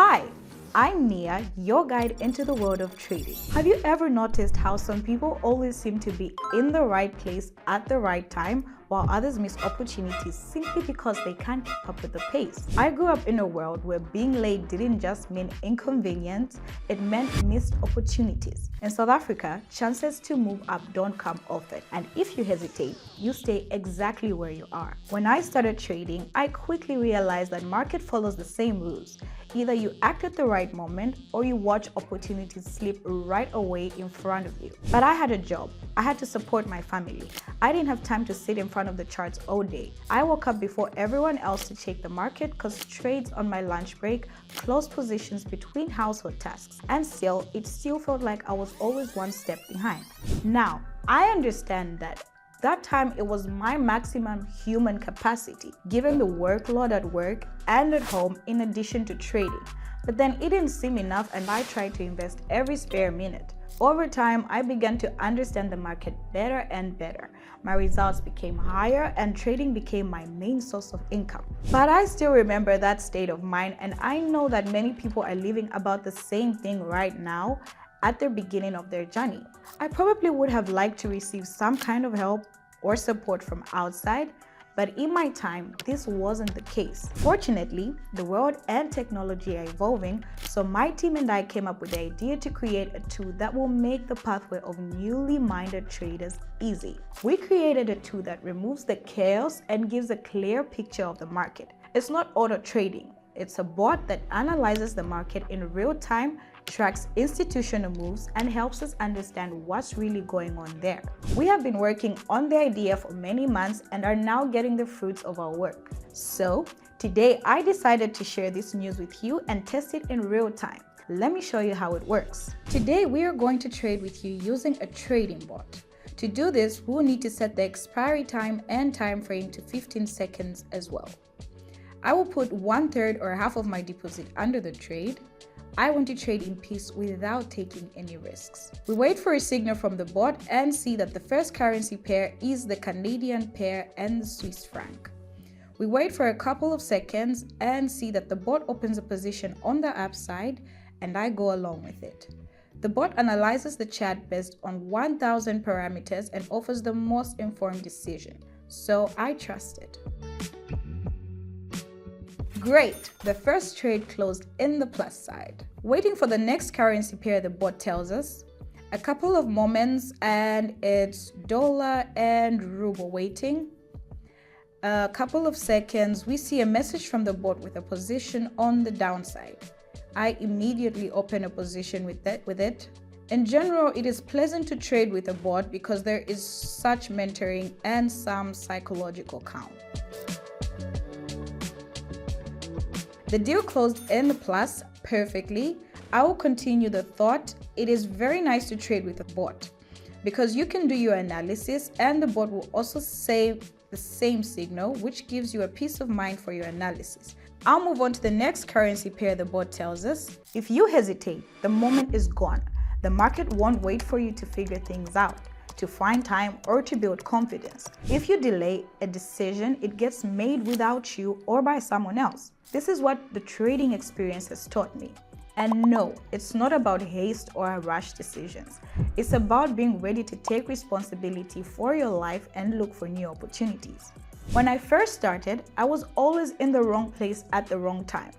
Hi, I'm Nia, your guide into the world of trading. Have you ever noticed how some people always seem to be in the right place at the right time while others miss opportunities simply because they can't keep up with the pace? I grew up in a world where being late didn't just mean inconvenience, it meant missed opportunities. In South Africa, chances to move up don't come often, and if you hesitate, you stay exactly where you are. When I started trading, I quickly realized that market follows the same rules. Either you act at the right moment or you watch opportunities slip right away in front of you. But I had a job. I had to support my family. I didn't have time to sit in front of the charts all day. I woke up before everyone else to check the market because trades on my lunch break, closed positions between household tasks, and still, it still felt like I was always one step behind. Now, I understand that time it was my maximum human capacity, given the workload at work and at home in addition to trading. But then it didn't seem enough and I tried to invest every spare minute. Over time, I began to understand the market better and better. My results became higher and trading became my main source of income. But I still remember that state of mind, and I know that many people are living about the same thing right now at the beginning of their journey. I probably would have liked to receive some kind of help or support from outside, but in my time, this wasn't the case. Fortunately, the world and technology are evolving, so my team and I came up with the idea to create a tool that will make the pathway of newly minded traders easy. We created a tool that removes the chaos and gives a clear picture of the market. It's not auto trading. It's a bot that analyzes the market in real time, tracks institutional moves, and helps us understand what's really going on there. We have been working on the idea for many months and are now getting the fruits of our work. So today I decided to share this news with you and test it in real time. Let me show you how it works. Today we are going to trade with you using a trading bot. To do this, we'll need to set the expiry time and time frame to 15 seconds as well. I will put 1/3 or half of my deposit under the trade. I want to trade in peace without taking any risks. We wait for a signal from the bot and see that the first currency pair is the Canadian pair and the Swiss franc. We wait for a couple of seconds and see that the bot opens a position on the upside, and I go along with it. The bot analyzes the chart based on 1,000 parameters and offers the most informed decision, so I trust it. Great, the first trade closed in the plus side. Waiting for the next currency pair, the bot tells us. A couple of moments and it's dollar and ruble waiting. A couple of seconds, we see a message from the bot with a position on the downside. I immediately open a position with it. In general, it is pleasant to trade with a bot because there is such mentoring and some psychological calm. The deal closed in the plus perfectly. I will continue the thought. It is very nice to trade with a bot because you can do your analysis and the bot will also say the same signal, which gives you a peace of mind for your analysis. I'll move on to the next currency pair the bot tells us. If you hesitate, the moment is gone. The market won't wait for you to figure things out, to find time, or to build confidence. If you delay a decision, it gets made without you or by someone else. This is what the trading experience has taught me. And no, it's not about haste or rush decisions. It's about being ready to take responsibility for your life and look for new opportunities. When I first started, I was always in the wrong place at the wrong time.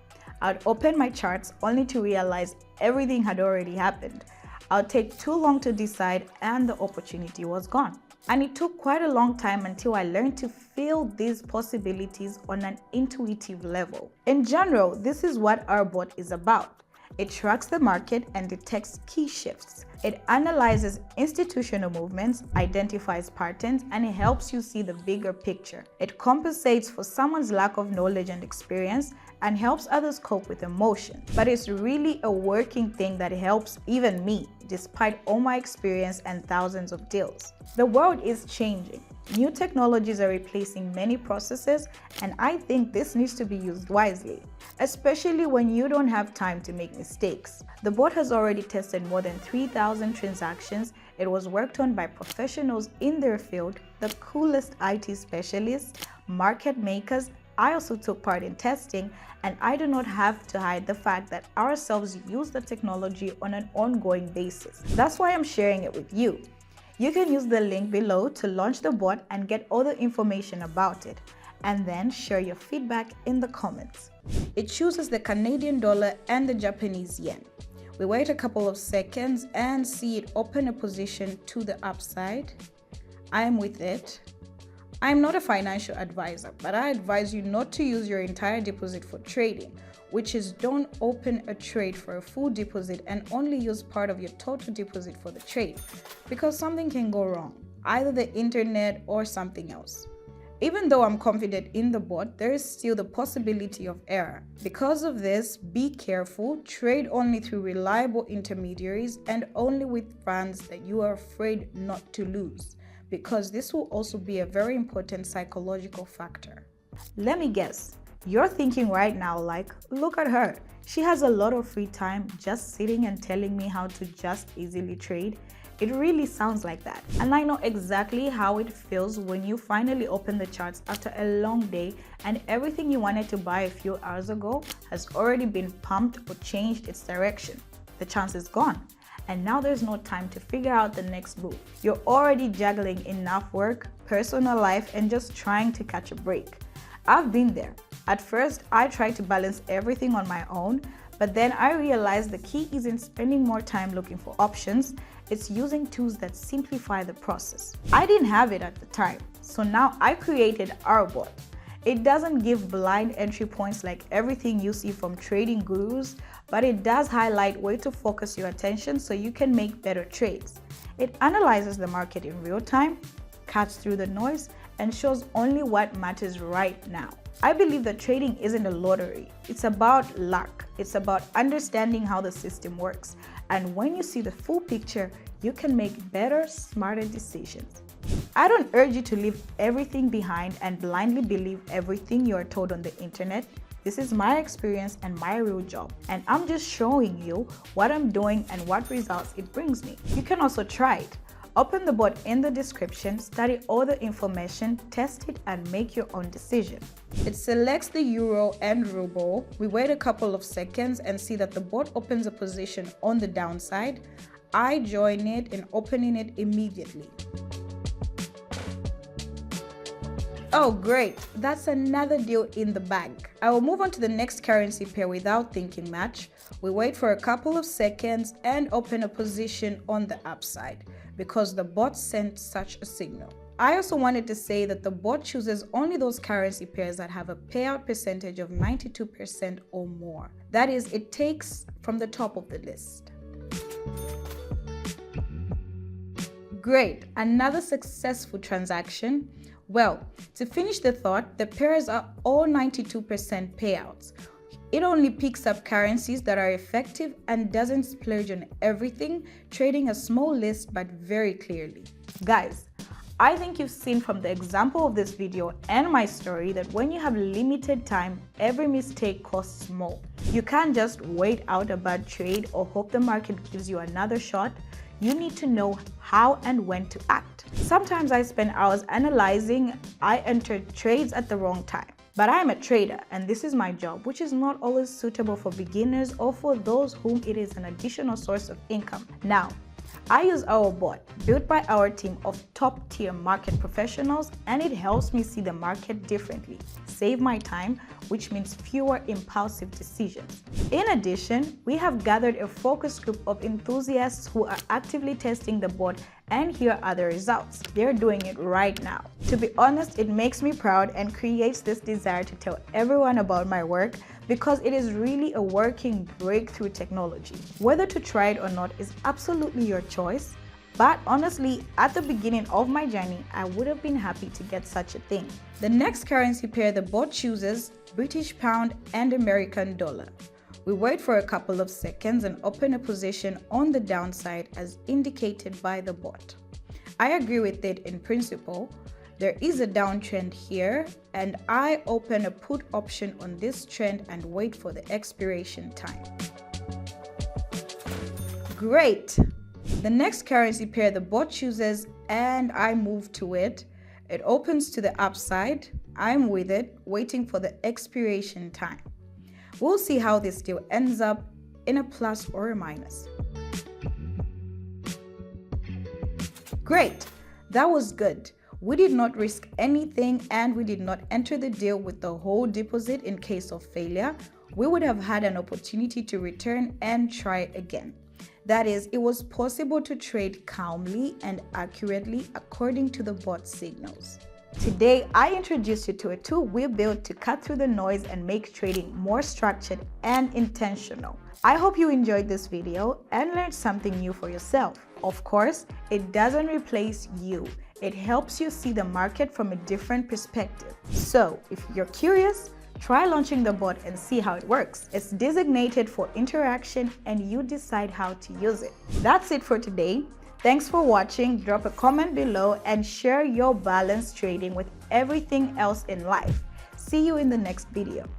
I'd open my charts only to realize everything had already happened. I'd take too long to decide and the opportunity was gone. And it took quite a long time until I learned to feel these possibilities on an intuitive level. In general, this is what our bot is about. It tracks the market and detects key shifts. It analyzes institutional movements, identifies patterns, and it helps you see the bigger picture. It compensates for someone's lack of knowledge and experience and helps others cope with emotion. But it's really a working thing that helps even me, despite all my experience and thousands of deals. The world is changing. New technologies are replacing many processes, and I think this needs to be used wisely, especially when you don't have time to make mistakes. The bot has already tested more than 3,000 transactions. It was worked on by professionals in their field, the coolest IT specialists, market makers, I also took part in testing, and I do not have to hide the fact that ourselves use the technology on an ongoing basis. That's why I'm sharing it with you. You can use the link below to launch the bot and get all the information about it, and then share your feedback in the comments. It chooses the Canadian dollar and the Japanese yen. We wait a couple of seconds and see it open a position to the upside. I'm with it. I'm not a financial advisor, but I advise you not to use your entire deposit for trading, which is don't open a trade for a full deposit and only use part of your total deposit for the trade, because something can go wrong, either the internet or something else. Even though I'm confident in the bot, there is still the possibility of error. Because of this, be careful, trade only through reliable intermediaries and only with funds that you are afraid not to lose, because this will also be a very important psychological factor. Let me guess, you're thinking right now like, look at her. She has a lot of free time just sitting and telling me how to just easily trade. It really sounds like that. And I know exactly how it feels when you finally open the charts after a long day and everything you wanted to buy a few hours ago has already been pumped or changed its direction. The chance is gone. And now there's no time to figure out the next move. You're already juggling enough work, personal life, and just trying to catch a break. I've been there. At first, I tried to balance everything on my own, but then I realized the key isn't spending more time looking for options, it's using tools that simplify the process. I didn't have it at the time, so now I created our bot. It doesn't give blind entry points like everything you see from trading gurus, but it does highlight where to focus your attention so you can make better trades. It analyzes the market in real time, cuts through the noise, and shows only what matters right now. I believe that trading isn't a lottery. It's about luck. It's about understanding how the system works. And when you see the full picture, you can make better, smarter decisions. I don't urge you to leave everything behind and blindly believe everything you are told on the internet. This is my experience and my real job, and I'm just showing you what I'm doing and what results it brings me. You can also try it. Open the bot in the description, study all the information, test it, and make your own decision. It selects the euro and ruble. We wait a couple of seconds and see that the bot opens a position on the downside. I join it in opening it immediately. Oh great, that's another deal in the bag. I will move on to the next currency pair without thinking much. We wait for a couple of seconds and open a position on the upside because the bot sent such a signal. I also wanted to say that the bot chooses only those currency pairs that have a payout percentage of 92% or more. That is, it takes from the top of the list. Great, another successful transaction. Well, to finish the thought, the pairs are all 92% payouts. It only picks up currencies that are effective and doesn't splurge on everything, trading a small list but very clearly. Guys, I think you've seen from the example of this video and my story that when you have limited time, every mistake costs more. You can't just wait out a bad trade or hope the market gives you another shot. You need to know how and when to act. Sometimes I spend hours analyzing. I enter trades at the wrong time. But I'm a trader and this is my job, which is not always suitable for beginners or for those whom it is an additional source of income. Now, I use our bot, built by our team of top-tier market professionals, and it helps me see the market differently, save my time, which means fewer impulsive decisions. In addition, we have gathered a focus group of enthusiasts who are actively testing the bot, and here are the results. They're doing it right now. To be honest, it makes me proud and creates this desire to tell everyone about my work because it is really a working breakthrough technology. Whether to try it or not is absolutely your choice, but honestly, at the beginning of my journey, I would have been happy to get such a thing. The next currency pair the bot chooses, British pound and American dollar. We wait for a couple of seconds and open a position on the downside as indicated by the bot. I agree with it in principle. There is a downtrend here, and I open a put option on this trend and wait for the expiration time. Great! The next currency pair the bot chooses and I move to it. It opens to the upside. I'm with it, waiting for the expiration time. We'll see how this deal ends up in a plus or a minus. Great, that was good. We did not risk anything and we did not enter the deal with the whole deposit in case of failure. We would have had an opportunity to return and try again. That is, it was possible to trade calmly and accurately according to the bot signals. Today, I introduced you to a tool we built to cut through the noise and make trading more structured and intentional. I hope you enjoyed this video and learned something new for yourself. Of course, it doesn't replace you. It helps you see the market from a different perspective. So, if you're curious, try launching the bot and see how it works. It's designated for interaction and you decide how to use it. That's it for today. Thanks for watching. Drop a comment below and share your balanced trading with everything else in life. See you in the next video.